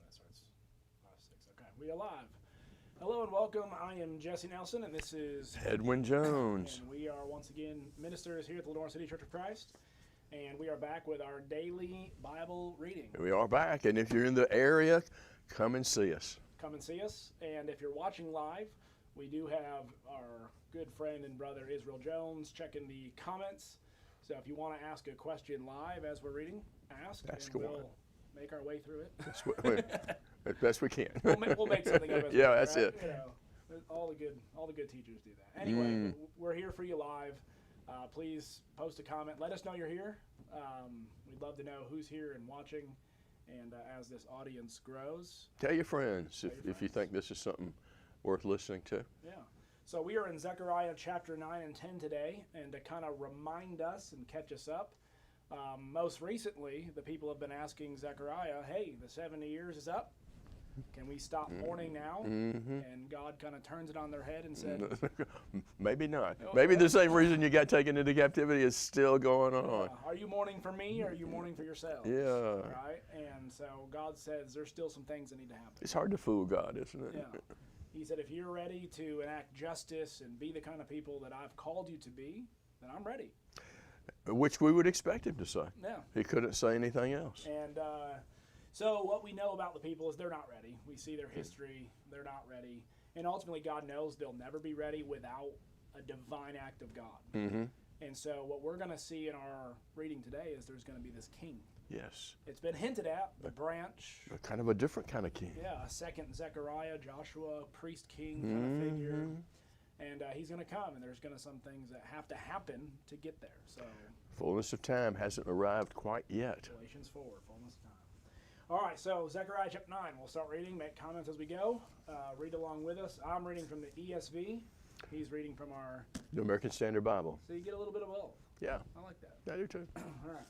that starts 5, 6. Okay, we are live. Hello and welcome. I am Jesse Nelson, and this is Edwin Jones. And we are once again ministers here at the Lenore City Church of Christ, and we are back with our daily Bible reading. We are back, and if you're in the area, come and see us. Come and see us, and if you're watching live, we do have our good friend and brother Israel Jones checking the comments. So if you want to ask a question live as we're reading, ask and we'll make our way through it. As best we can. We'll make something of it. Yeah, that's right? it. You know, all the good teachers do that. Anyway, we're here for you live. Please post a comment. Let us know you're here. We'd love to know who's here and watching. And as this audience grows, Tell your friends if you think this is something worth listening to. Yeah. So we are in Zechariah Chapter 9 and 10 today, and to kind of remind us and catch us up, most recently, the people have been asking Zechariah, hey, the 70 years is up. Can we stop mourning now? Mm-hmm. And God kind of turns it on their head and said, Maybe not. Maybe the same reason you got taken into captivity is still going on. Are you mourning for me, or are you mourning for yourselves? Yeah. Right? And so God says there's still some things that need to happen. It's hard to fool God, isn't it? Yeah. He said, if you're ready to enact justice and be the kind of people that I've called you to be, then I'm ready. Which we would expect him to say. Yeah. He couldn't say anything else. And so what we know about the people is they're not ready. We see their history. They're not ready. And ultimately, God knows they'll never be ready without a divine act of God. Mm-hmm. And so what we're going to see in our reading today is there's going to be this king. Yes. It's been hinted at, the branch. Kind of a different kind of king. Yeah, a second Zechariah, Joshua, priest king kind of figure. And he's going to come, and there's going to some things that have to happen to get there. So Fullness of time hasn't arrived quite yet. Galatians 4, fullness of time. All right, so Zechariah chapter 9. We'll start reading, make comments as we go. Read along with us. I'm reading from the ESV. He's reading from our The American Standard Bible. So you get a little bit of both. Yeah. I like that. I do too. All right.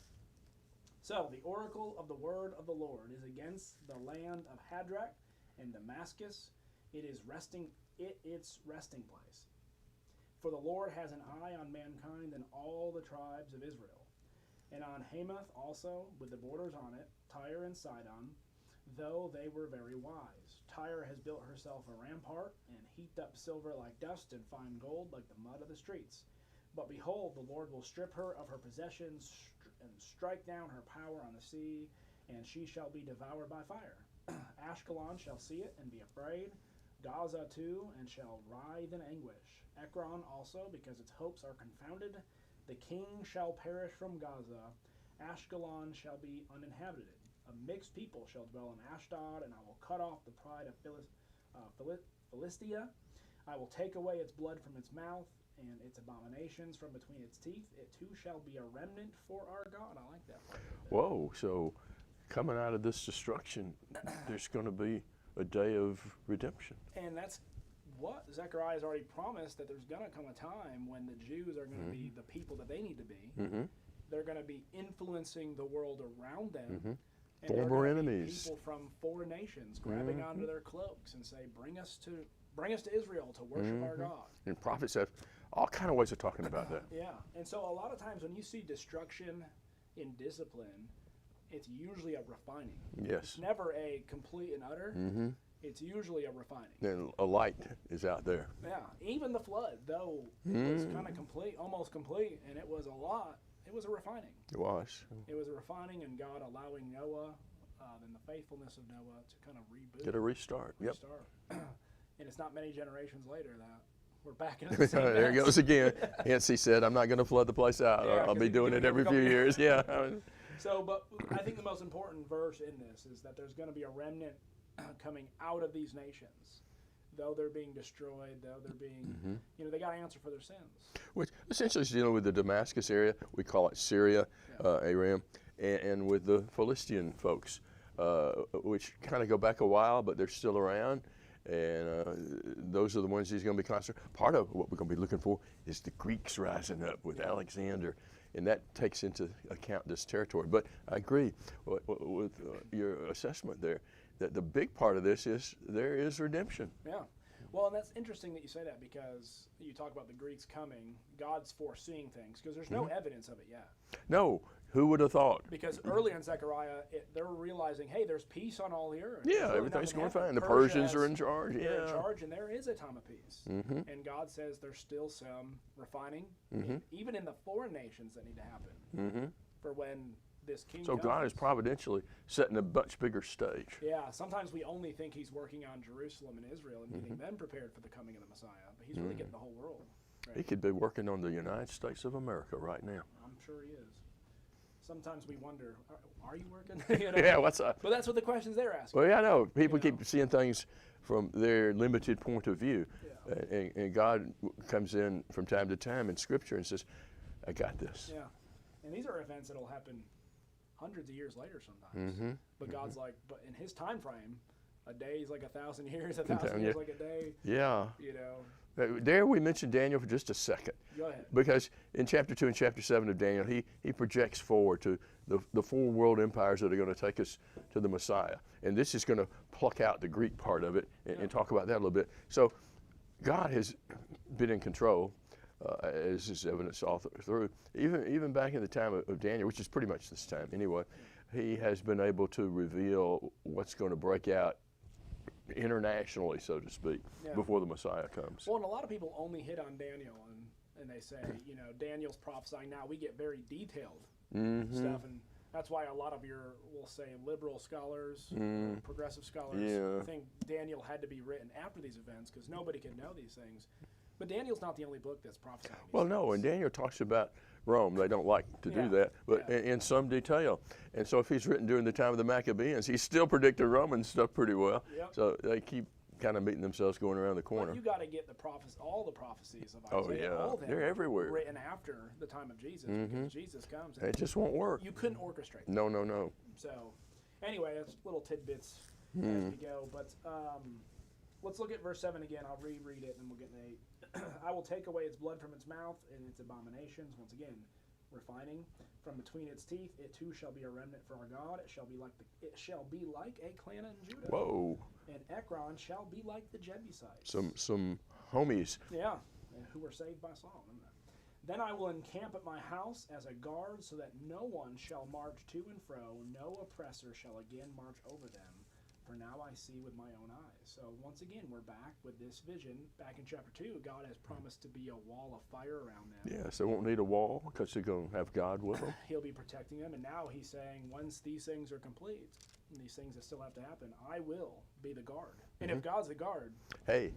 So the oracle of the word of the Lord is against the land of Hadrach and Damascus. It is its resting place. For the Lord has an eye on mankind and all the tribes of Israel, and on Hamath also, with the borders on it, Tyre and Sidon, though they were very wise. Tyre has built herself a rampart and heaped up silver like dust and fine gold like the mud of the streets. But behold, the Lord will strip her of her possessions and strike down her power on the sea, and she shall be devoured by fire. Ashkelon shall see it and be afraid, Gaza too, and shall writhe in anguish. Ekron also, because its hopes are confounded. The king shall perish from Gaza. Ashkelon shall be uninhabited. A mixed people shall dwell in Ashdod, and I will cut off the pride of Philistia. I will take away its blood from its mouth, and its abominations from between its teeth. It too shall be a remnant for our God. I like that part. Whoa, so coming out of this destruction, there's going to be a day of redemption. And that's what Zechariah has already promised, that there's going to come a time when the Jews are going to be the people that they need to be. Mm-hmm. They're going to be influencing the world around them. Mm-hmm. And Former enemies. People from foreign nations grabbing onto their cloaks and say, bring us to Israel to worship our God. And prophets have all kind of ways of talking about that. Yeah. And so a lot of times when you see destruction in discipline, it's usually a refining. Yes. It's never a complete and utter. Mm-hmm. It's usually a refining. And a light is out there. Yeah. Even the flood, though it was kind of complete, almost complete, and it was a lot, it was a refining. It was. It was a refining, and God allowing Noah, and the faithfulness of Noah to kind of reboot. Get a restart. Restart. And it's not many generations later that we're back in the same There it mess. goes again. Hence he said, I'm not going to flood the place out. Yeah, I'll be doing it every few couple years. Yeah. So, but I think the most important verse in this is that there's going to be a remnant coming out of these nations. Though they're being destroyed, though they're being, they got to answer for their sins. Which essentially is dealing with the Damascus area. We call it Syria, Aram, and with the Philistine folks, which kind of go back a while, but they're still around. And those are the ones he's going to be constant. Part of what we're going to be looking for is the Greeks rising up with Alexander. And that takes into account this territory. But I agree with your assessment there, that the big part of this is there is redemption. Yeah. Well, and that's interesting that you say that, because you talk about the Greeks coming. God's foreseeing things because there's no evidence of it yet. No, Who would have thought? Because earlier in Zechariah, they're realizing, hey, there's peace on all the earth. Yeah, really everything's going happening. fine. The Persia Persians are in charge. They're in Yeah. charge, and there is a time of peace. Mm-hmm. And God says there's still some refining, Mm-hmm. even in the foreign nations, that need to happen Mm-hmm. for when this king So comes. God is providentially setting a much bigger stage. Yeah, sometimes we only think he's working on Jerusalem and Israel and getting Mm-hmm. them prepared for the coming of the Messiah, but he's really getting the whole world. He Right? could be working on the United States of America right now. I'm sure he is. Sometimes we wonder, are you working? You know? Yeah, what's up? But that's what the questions they're asking. Well, yeah, I know. People You know? keep seeing things from their limited point of view. Yeah. And God comes in from time to time in Scripture and says, I got this. Yeah. And these are events that'll happen hundreds of years later sometimes. Mm-hmm. But God's like, but in his time frame, a day is like 1,000 years, 1,000 years like a day. Yeah. You know. There we mentioned Daniel for just a second. Go ahead. Because in chapter 2 and chapter 7 of Daniel, he projects forward to the four world empires that are going to take us to the Messiah. And this is going to pluck out the Greek part of it and talk about that a little bit. So God has been in control, as is evidenced all through. Even back in the time of Daniel, which is pretty much this time anyway, he has been able to reveal what's going to break out internationally, so to speak, before the Messiah comes. Well, and a lot of people only hit on Daniel, and they say, you know, Daniel's prophesying now. We get very detailed stuff, and that's why a lot of your, we'll say, liberal scholars, progressive scholars, think Daniel had to be written after these events because nobody could know these things. But Daniel's not the only book that's prophesying these Well, things. no, and Daniel talks about Rome. They don't like to do that, but in some detail. And so if he's written during the time of the Maccabeans, he's still predicted Roman stuff pretty well. Yep. So they keep kind of meeting themselves going around the corner. But you got to get the all the prophecies of Isaiah, all of them they're everywhere. written after the time of Jesus, because Jesus comes. And It just won't work. you couldn't orchestrate that. No. So, anyway, that's little tidbits as we go. But let's look at verse 7 again. I'll reread it, and then we'll get to 8. I will take away its blood from its mouth and its abominations. Once again, refining from between its teeth. It too shall be a remnant for our God. It shall be like a clan in Judah. Whoa. And Ekron shall be like the Jebusites. Some homies. Yeah, and who were saved by Saul. Then I will encamp at my house as a guard, so that no one shall march to and fro, no oppressor shall again march over them. For now I see with my own eyes. So once again, we're back with this vision. Back in chapter 2, God has promised to be a wall of fire around them. Yes, they won't need a wall because they're going to have God with them. He'll be protecting them. And now he's saying, once these things are complete, and these things that still have to happen, I will be the guard. And if God's the guard, Hey,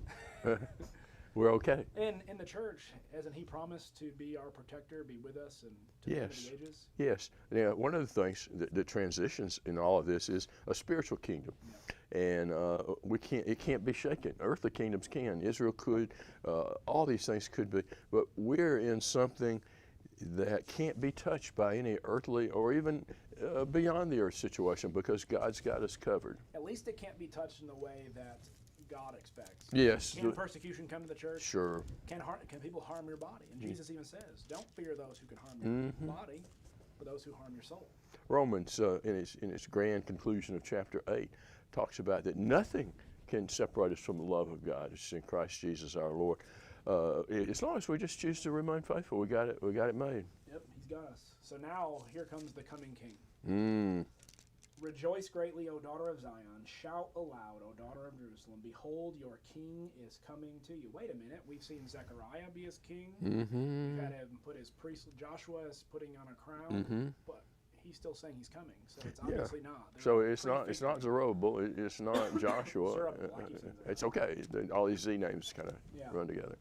we're okay. and in the church, hasn't he promised to be our protector, be with us, and to the end of the ages? Yes. Now, one of the things that transitions in all of this is a spiritual kingdom. And it can't be shaken. Earthly kingdoms can. Israel could. All these things could be. But we're in something that can't be touched by any earthly or even beyond the earth situation because God's got us covered. At least it can't be touched in the way that God expects. Yes. Can persecution come to the church? Sure. Can people harm your body? And Jesus even says, don't fear those who can harm your body, but those who harm your soul. Romans, in its grand conclusion of chapter 8, talks about that nothing can separate us from the love of God. It's in Christ Jesus our Lord. As long as we just choose to remain faithful, we got it made. Yep, he's got us. So now here comes the coming king. Rejoice greatly, O daughter of Zion. Shout aloud, O daughter of Jerusalem. Behold, your king is coming to you. Wait a minute. We've seen Zechariah be his king. We've had him put his priest. Joshua is putting on a crown. But he's still saying he's coming. So it's obviously not. So it's not Zerubbabel. It's not Joshua. It's okay. All these Z names kind of run together.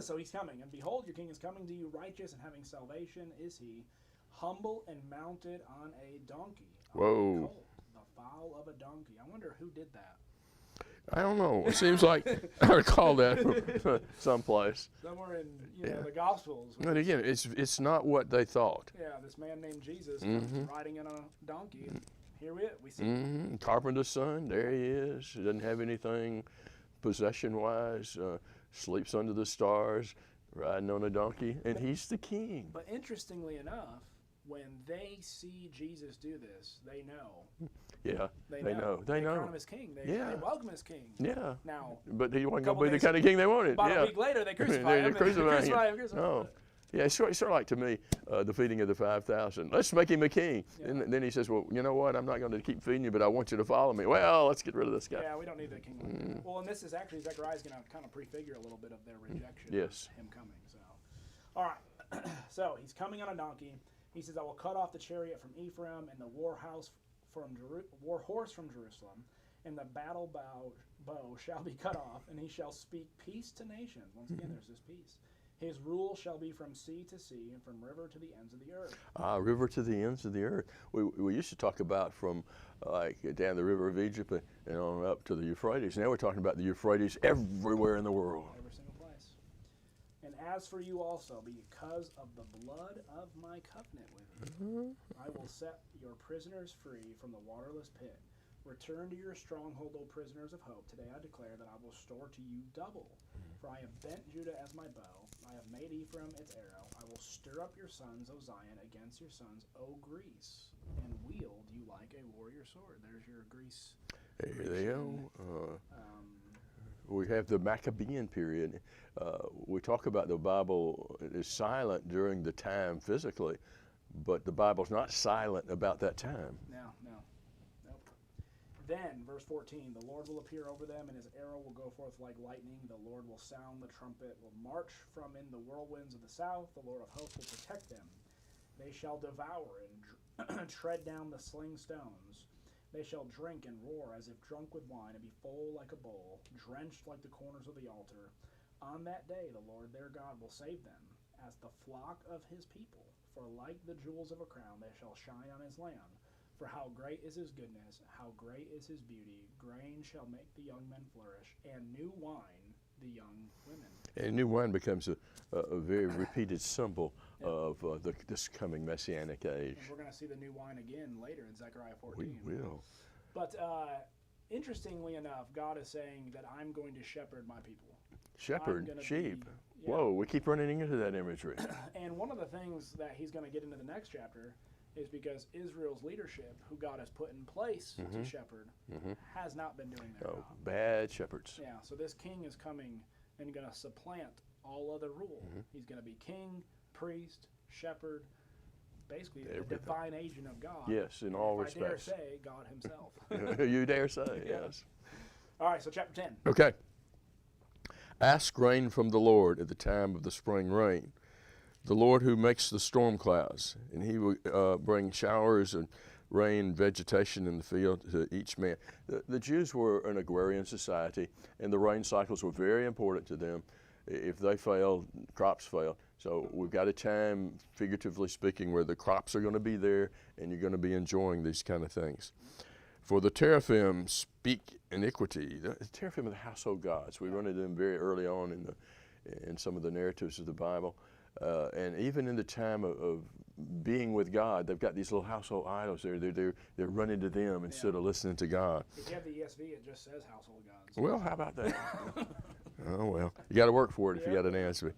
So he's coming. And behold, your king is coming to you, righteous and having salvation is he, humble and mounted on a donkey. Whoa. The foal of a donkey. I wonder who did that. I don't know. It seems like I recall that from someplace. Somewhere in the Gospels. But again, it's not what they thought. Yeah, this man named Jesus riding in a donkey. And here we see Carpenter's son, there he is. He doesn't have anything possession-wise. Sleeps under the stars, riding on a donkey, and he's the king. But interestingly enough, when they see Jesus do this, they know. Yeah, they know. They crown him as king. They welcome him as king. Yeah. Now, but he wasn't going to be the kind of king they wanted. About a week later, they crucify him. Crucify him. No. Yeah, it's sort of like, to me, the feeding of the 5,000. Let's make him a king. Yeah. And then he says, well, you know what? I'm not going to keep feeding you, but I want you to follow me. Well, let's get rid of this guy. Yeah, we don't need that king like that. Well, and this is actually, Zechariah's going to kind of prefigure a little bit of their rejection Yes. of him coming. So, all right. So he's coming on a donkey. He says, I will cut off the chariot from Ephraim and the war horse from Jerusalem, and the battle bow shall be cut off, and he shall speak peace to nations. Once again, there's this peace. His rule shall be from sea to sea and from river to the ends of the earth. River to the ends of the earth. We used to talk about from like down the river of Egypt and on up to the Euphrates. Now we're talking about the Euphrates everywhere in the world. Every single place. And as for you also, because of the blood of my covenant with you, I will set your prisoners free from the waterless pit. Return to your stronghold, O prisoners of hope. Today I declare that I will restore to you double. For I have bent Judah as my bow. I have made Ephraim its arrow. I will stir up your sons, O Zion, against your sons, O Greece, and wield you like a warrior sword. There's your Greece. There they go. We have the Maccabean period. We talk about the Bible is silent during the time physically, but the Bible's not silent about that time. No. Then, verse 14, the Lord will appear over them, and his arrow will go forth like lightning. The Lord will sound the trumpet, will march from in the whirlwinds of the south. The Lord of hosts will protect them. They shall devour and tread down the sling stones. They shall drink and roar as if drunk with wine, and be full like a bowl, drenched like the corners of the altar. On that day the Lord their God will save them, as the flock of his people. For like the jewels of a crown they shall shine on his land. For how great is his goodness, how great is his beauty. Grain shall make the young men flourish, and new wine the young women. And new wine becomes a very repeated symbol of this coming Messianic age. And we're going to see the new wine again later in Zechariah 14. We will. But interestingly enough, God is saying that I'm going to shepherd my people. Shepherd, sheep. Whoa, we keep running into that imagery. And one of the things that he's going to get into the next chapter is because Israel's leadership, who God has put in place to shepherd, has not been doing their job. Bad shepherds. Yeah, so this king is coming and going to supplant all other rule. He's going to be king, priest, shepherd, basically the divine agent of God. Yes, in all respects. I dare say, God himself. You dare say, yes. All right, so chapter 10. Okay. Ask rain from the Lord at the time of the spring rain. The Lord who makes the storm clouds, and he will bring showers and rain, vegetation in the field to each man. The Jews were an agrarian society, and the rain cycles were very important to them. If they failed, crops failed. So we've got a time, figuratively speaking, where the crops are going to be there, and you're going to be enjoying these kind of things. For the teraphim speak iniquity. The teraphim are the household gods. We run into them very early on in some of the narratives of the Bible. And even in the time of being with God, they've got these little household idols there. They're running to them instead of listening to God. If you have the ESV, it just says household gods. Well, how about that? Oh, well, you got to work for it if you got an answer.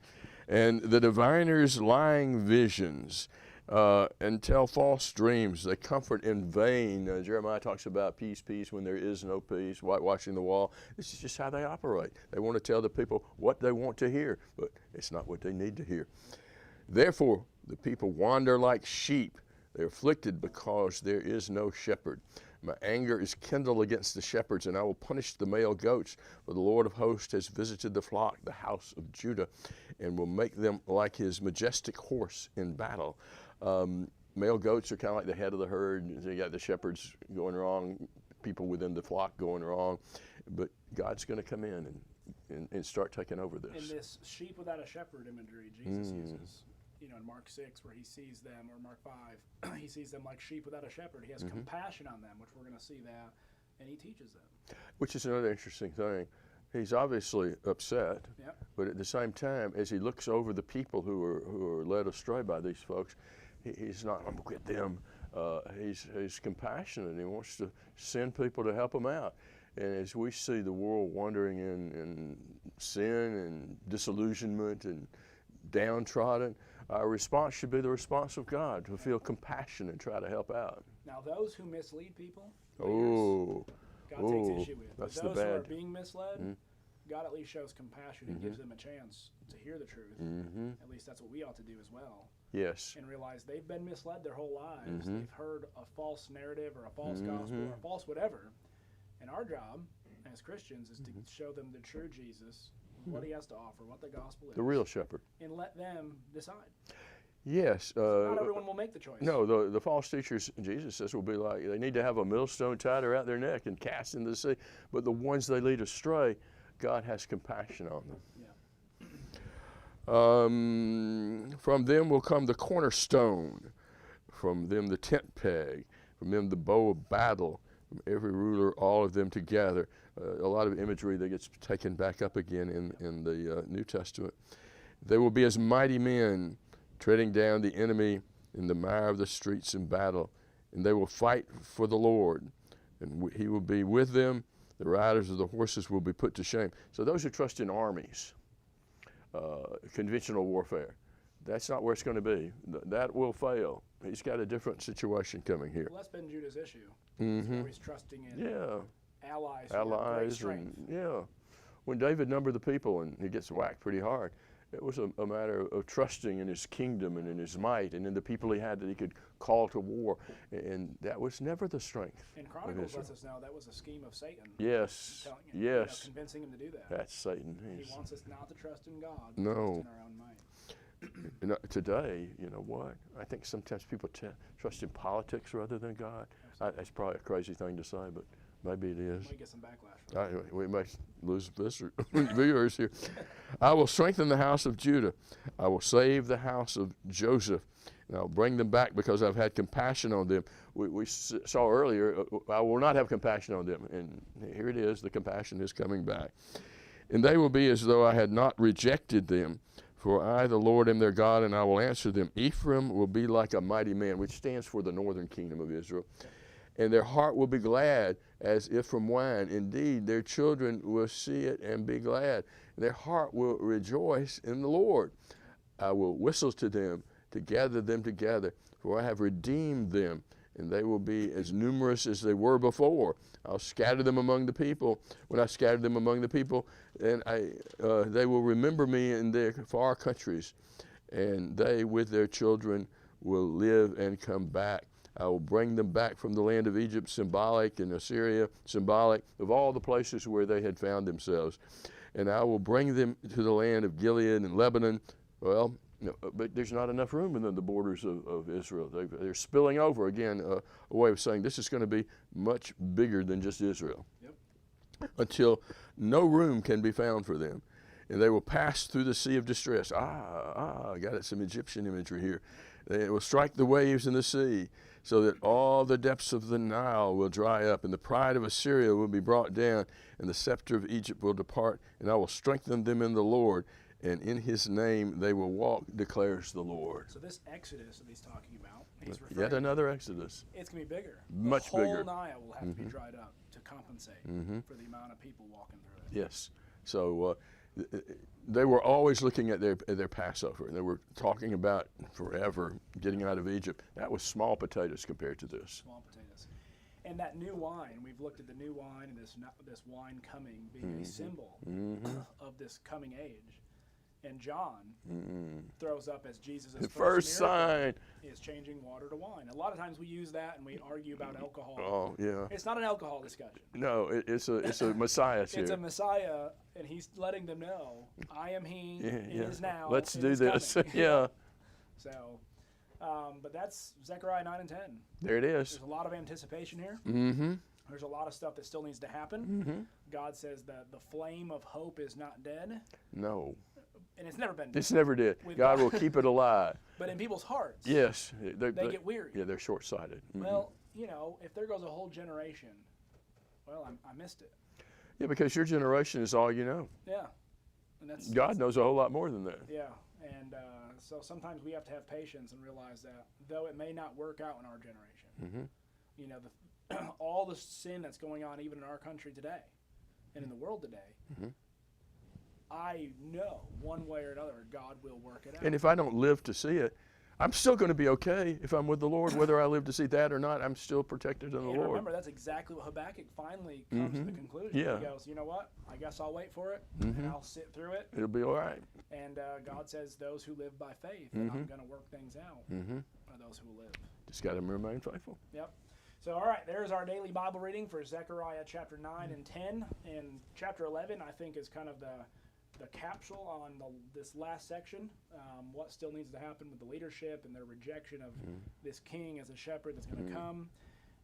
And the diviners lying visions and tell false dreams. They comfort in vain. Jeremiah talks about peace, peace when there is no peace, whitewashing the wall. This is just how they operate. They want to tell the people what they want to hear, but it's not what they need to hear. Therefore, the people wander like sheep. They're afflicted because there is no shepherd. My anger is kindled against the shepherds, and I will punish the male goats. For the Lord of hosts has visited the flock, the house of Judah, and will make them like his majestic horse in battle. Male goats are kind of like the head of the herd. You got the shepherds going wrong, people within the flock going wrong. But God's going to come in and start taking over this. And this sheep without a shepherd imagery Jesus uses. You know, in Mark 6, where he sees them, or Mark 5, he sees them like sheep without a shepherd. He has compassion on them, which we're going to see that, and he teaches them. Which is another interesting thing. He's obviously upset, but at the same time, as he looks over the people who are led astray by these folks, he's not, I'm going to get them. He's compassionate. He wants to send people to help them out. And as we see the world wandering in sin and disillusionment and downtrodden, our response should be the response of God, to feel compassion and try to help out. Now, those who mislead people, God takes issue with. That's those the bad. who are being misled, God at least shows compassion and gives them a chance to hear the truth. At least that's what we ought to do as well. Yes. And realize they've been misled their whole lives. They've heard a false narrative or a false gospel or a false whatever. And our job as Christians is to show them the true Jesus, what he has to offer, what the gospel is. The real shepherd. And let them decide. Yes. Not everyone will make the choice. No, the false teachers, Jesus says, will be like, they need to have a millstone tied around their neck and cast into the sea. But the ones they lead astray, God has compassion on them. From them will come the cornerstone, from them the tent peg, from them the bow of battle, from every ruler, all of them together. A lot of imagery that gets taken back up again in the New Testament. They will be as mighty men, treading down the enemy in the mire of the streets in battle, and they will fight for the Lord, and he will be with them. The riders of the horses will be put to shame. So those who trust in armies, conventional warfare, that's not where it's going to be. That will fail. He's got a different situation coming here. Well, that's been Judah's issue. He's trusting in allies and when David numbered the people and he gets whacked pretty hard, it was a matter of trusting in his kingdom and in his might and in the people he had that he could call to war, and that was never the strength. And Chronicles lets us know that was a scheme of Satan. Yes, yes. Convincing him to do that. That's Satan. He wants us not to trust in God, no. trust in our own might. Today, you know what? I think sometimes people trust in politics rather than God. That's probably a crazy thing to say, but maybe it is. We might get some backlash. We might lose viewers here. I will strengthen the house of Judah. I will save the house of Joseph. And I'll bring them back because I've had compassion on them. We saw earlier, I will not have compassion on them. And here it is, the compassion is coming back. And they will be as though I had not rejected them. For I, the Lord, am their God, and I will answer them. Ephraim will be like a mighty man, which stands for the northern kingdom of Israel. And their heart will be glad as if from wine. Indeed, their children will see it and be glad. Their heart will rejoice in the Lord. I will whistle to them to gather them together, for I have redeemed them, and they will be as numerous as they were before. I'll scatter them among the people. When I scatter them among the people, and they will remember me in their far countries, and they with their children will live and come back. I will bring them back from the land of Egypt, symbolic, and Assyria, symbolic of all the places where they had found themselves. And I will bring them to the land of Gilead and Lebanon. Well, but there's not enough room within the borders of Israel. They're spilling over. Again, a way of saying this is going to be much bigger than just Israel. Yep. Until no room can be found for them. And they will pass through the sea of distress. I got some Egyptian imagery here. They will strike the waves in the sea, so that all the depths of the Nile will dry up, and the pride of Assyria will be brought down, and the scepter of Egypt will depart, and I will strengthen them in the Lord, and in his name they will walk, declares the Lord. So this Exodus that he's talking about, he's referring yet another Exodus. It's going to be bigger. Much bigger. The whole Nile will have to be dried up to compensate for the amount of people walking through it. Yes. So they were always looking at their Passover. They were talking about forever getting out of Egypt. That was small potatoes compared to this. Small potatoes. And that new wine, we've looked at the new wine and this wine coming being a symbol of this coming age. And John throws up as Jesus' first sign is changing water to wine. A lot of times we use that and we argue about alcohol. Oh, yeah. It's not an alcohol discussion. No, it's a Messiah here. It's a Messiah, and he's letting them know, I am he, it is now. Let's do this. Yeah. So, but that's Zechariah 9 and 10. There it is. There's a lot of anticipation here. There's a lot of stuff that still needs to happen. God says that the flame of hope is not dead. No. And it's never been dead. It's never did. God will keep it alive. But in people's hearts, yes, they get weary. Yeah, they're short-sighted. Well, if there goes a whole generation, well, I missed it. Yeah, because your generation is all you know. Yeah. And God knows a whole lot more than that. Yeah. And so sometimes we have to have patience and realize that though it may not work out in our generation, all the sin that's going on even in our country today and in the world today, I know one way or another God will work it out. And if I don't live to see it, I'm still going to be okay if I'm with the Lord, whether I live to see that or not. I'm still protected in the And Lord. remember, that's exactly what Habakkuk finally comes to the conclusion. Yeah. He goes, you know what? I guess I'll wait for it, and I'll sit through it. It'll be all right. And God says, those who live by faith, and I'm going to work things out, are those who will live. Just got to remain faithful. Yep. So, all right, there's our daily Bible reading for Zechariah chapter 9 and 10. And chapter 11, I think, is kind of the capsule on this last section, what still needs to happen with the leadership and their rejection of this king as a shepherd that's going to come.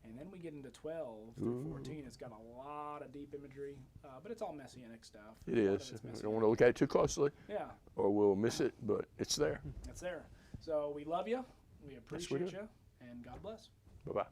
And then we get into 12 through 14. It's got a lot of deep imagery, but it's all messianic stuff. It is. We don't want to look at it too closely, or we'll miss it, but it's there. It's there. So we love you. We appreciate you, and God bless. Bye-bye.